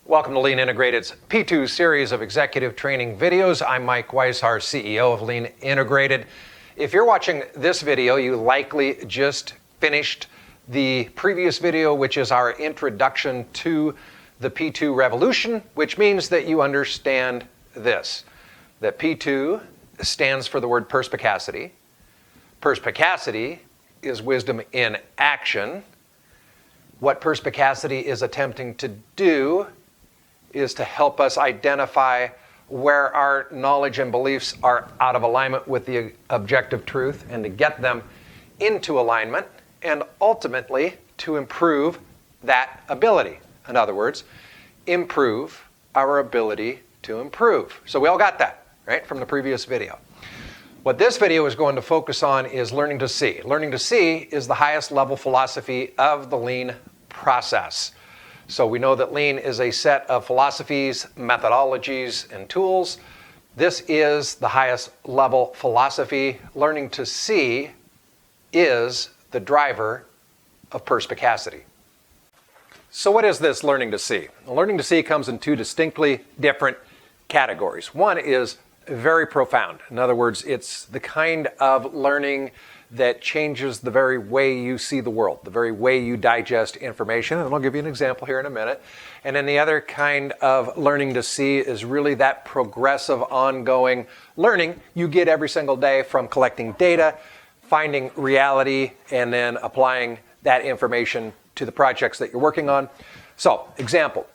Welcome to Lean Integrated's P2 series of executive training videos. I'm Mike Weishar, CEO of Lean Integrated. If you're watching this video, you likely just finished the previous video, which is our introduction to the P2 revolution, which means that you understand this, that P2 stands for the word perspicacity. Perspicacity is wisdom in action. What perspicacity is attempting to do is to help us identify where our knowledge and beliefs are out of alignment with the objective truth and to get them into alignment and ultimately to improve that ability. In other words, improve our ability to improve. So we all got that, right, from the previous video. What this video is going to focus on is learning to see. Learning to see is the highest level philosophy of the Lean process. So we know that Lean is a set of philosophies, methodologies, and tools. This is the highest level philosophy. Learning to see is the driver of perspicacity. So what is this learning to see? Learning to see comes in two distinctly different categories. One is very profound. In other words, it's the kind of learning that changes the very way you see the world, the very way you digest information. And I'll give you an example here in a minute. And then the other kind of learning to see is really that progressive, ongoing learning you get every single day from collecting data, finding reality, and then applying that information to the projects that you're working on. So, example.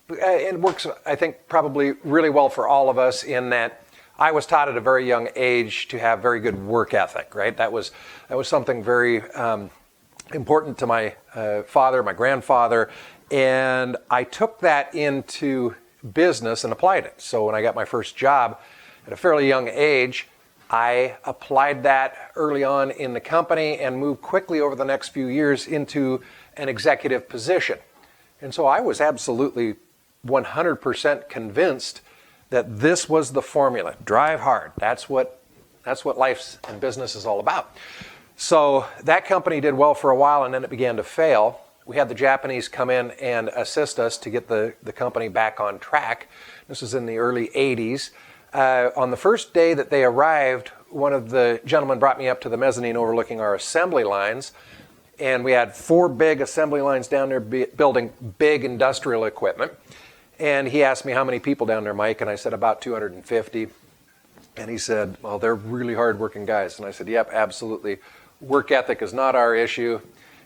It works, I think, probably really well for all of us in that I was taught at a very young age to have very good work ethic, right? That was something very important to my father, my grandfather, and I took that into business and applied it. So when I got my first job at a fairly young age, I applied that early on in the company and moved quickly over the next few years into an executive position. And so I was absolutely 100% convinced that this was the formula. Drive hard. That's what life and business is all about. So that company did well for a while and then it began to fail. We had the Japanese come in and assist us to get the company back on track. This was in the early 80s. On the first day that they arrived, one of the gentlemen brought me up to the mezzanine overlooking our assembly lines. And we had 4 big assembly lines down there building big industrial equipment. And he asked me, how many people down there, Mike? And I said, about 250. And he said, well, they're really hard-working guys. And I said, yep, absolutely. Work ethic is not our issue.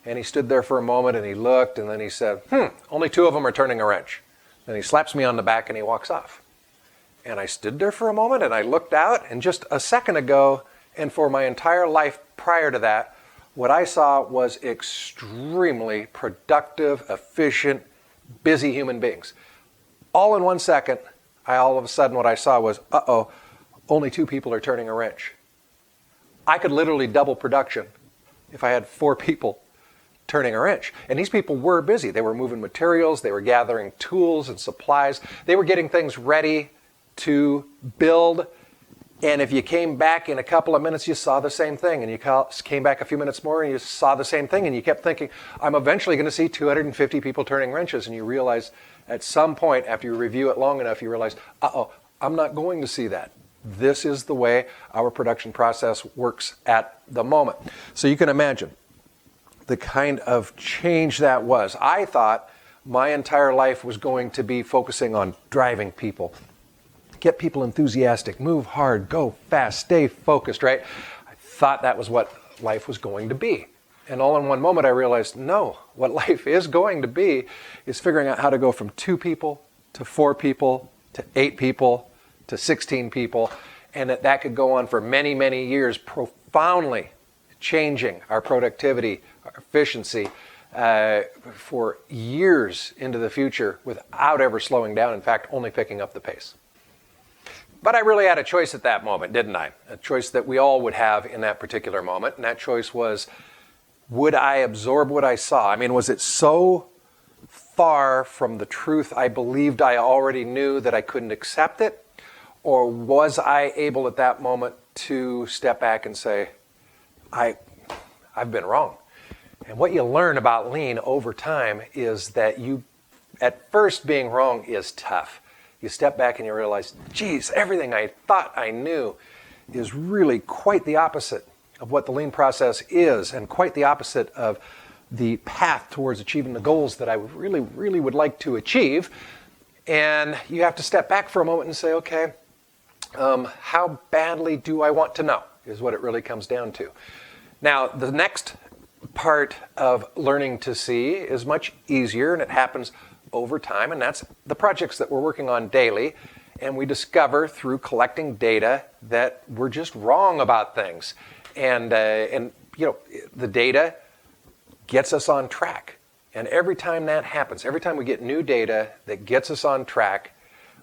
And he stood there for a moment and he looked and then he said, only 2 of them are turning a wrench. Then he slaps me on the back and he walks off. And I stood there for a moment and I looked out, and just a second ago, and for my entire life prior to that, what I saw was extremely productive, efficient, busy human beings. All in 1 second, all of a sudden what I saw was, only 2 people are turning a wrench. I could literally double production if I had 4 people turning a wrench. And these people were busy. They were moving materials, they were gathering tools and supplies, they were getting things ready to build. And if you came back in a couple of minutes, you saw the same thing. And you came back a few minutes more and you saw the same thing. And you kept thinking, I'm eventually going to see 250 people turning wrenches. And you realize at some point, after you review it long enough, you realize, I'm not going to see that. This is the way our production process works at the moment. So you can imagine the kind of change that was. I thought my entire life was going to be focusing on driving people. Get people enthusiastic, move hard, go fast, stay focused, right? I thought that was what life was going to be. And all in one moment I realized, no, what life is going to be is figuring out how to go from 2 people to 4 people to 8 people to 16 people, and that could go on for many, many years, profoundly changing our productivity, our efficiency, for years into the future without ever slowing down, in fact, only picking up the pace. But I really had a choice at that moment, didn't I? A choice that we all would have in that particular moment. And that choice was, would I absorb what I saw? I mean, was it so far from the truth I believed I already knew that I couldn't accept it? Or was I able at that moment to step back and say, I've been wrong? And what you learn about Lean over time is that you at first being wrong is tough. You step back and you realize, geez, everything I thought I knew is really quite the opposite of what the lean process is, and quite the opposite of the path towards achieving the goals that I really would like to achieve. And you have to step back for a moment and say, okay, how badly do I want to know, is what it really comes down to. Now, the next part of learning to see is much easier, and it happens over time, and that's the projects that we're working on daily. And we discover through collecting data that we're just wrong about things. And you know, the data gets us on track. And every time that happens, every time we get new data that gets us on track,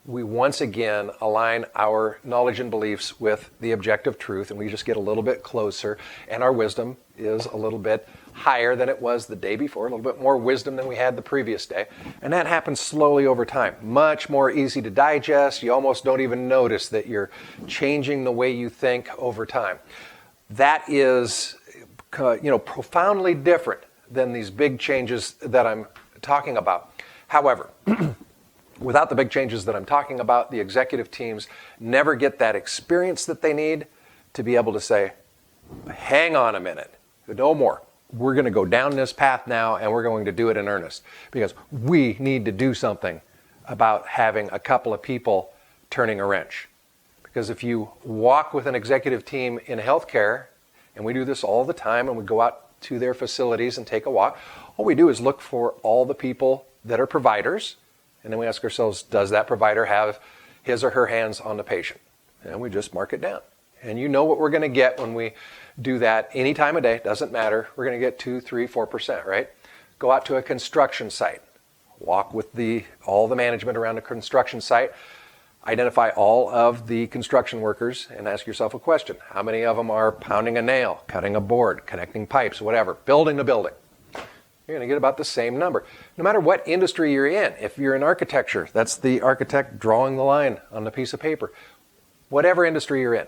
we once again align our knowledge and beliefs with the objective truth, and we just get a little bit closer, and our wisdom is a little bit higher than it was the day before, a little bit more wisdom than we had the previous day. And that happens slowly over time. Much more easy to digest. You almost don't even notice that you're changing the way you think over time. That is, profoundly different than these big changes that I'm talking about. However, without the big changes that I'm talking about, the executive teams never get that experience that they need to be able to say, hang on a minute, no more. We're going to go down this path now, and we're going to do it in earnest, because we need to do something about having a couple of people turning a wrench. Because if you walk with an executive team in healthcare, and we do this all the time, and we go out to their facilities and take a walk, all we do is look for all the people that are providers, and then we ask ourselves, does that provider have his or her hands on the patient? And we just mark it down. And you know what we're going to get when we do that any time of day, doesn't matter. We're going to get 2, 3, 4%, right? Go out to a construction site, walk with all the management around a construction site, identify all of the construction workers, and ask yourself a question. How many of them are pounding a nail, cutting a board, connecting pipes, whatever, building the building? You're going to get about the same number. No matter what industry you're in, if you're in architecture, that's the architect drawing the line on the piece of paper. Whatever industry you're in,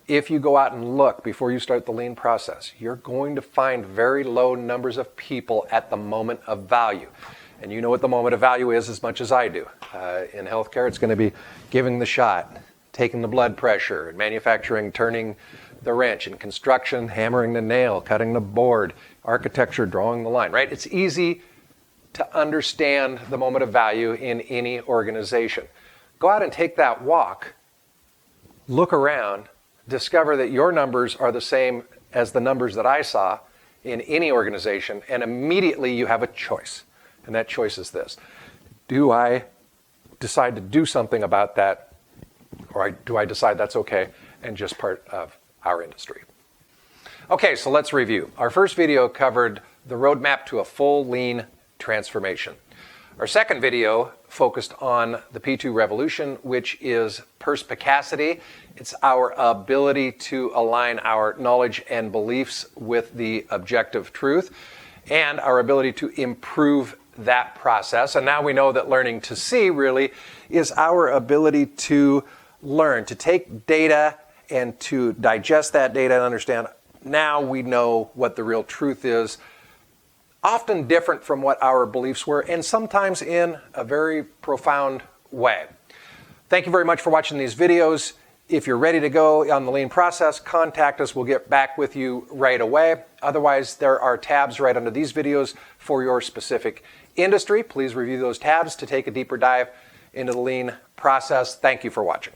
if you go out and look before you start the lean process, you're going to find very low numbers of people at the moment of value. And you know what the moment of value is as much as I do. In healthcare, it's going to be giving the shot, taking the blood pressure. In manufacturing, turning the wrench. In construction, hammering the nail, cutting the board. Architecture, drawing the line, right? It's easy to understand the moment of value in any organization. Go out and take that walk, look around, discover that your numbers are the same as the numbers that I saw in any organization, and immediately you have a choice. And that choice is this. Do I decide to do something about that, or do I decide that's okay and just part of our industry? Okay, so let's review. Our first video covered the roadmap to a full lean transformation. Our second video focused on the P2 revolution, which is perspicacity. It's our ability to align our knowledge and beliefs with the objective truth, and our ability to improve that process. And now we know that learning to see really is our ability to learn, to take data and to digest that data and understand, now we know what the real truth is, often different from what our beliefs were, and sometimes in a very profound way. Thank you very much for watching these videos. If you're ready to go on the lean process, contact us. We'll get back with you right away. Otherwise, there are tabs right under these videos for your specific industry. Please review those tabs to take a deeper dive into the lean process. Thank you for watching.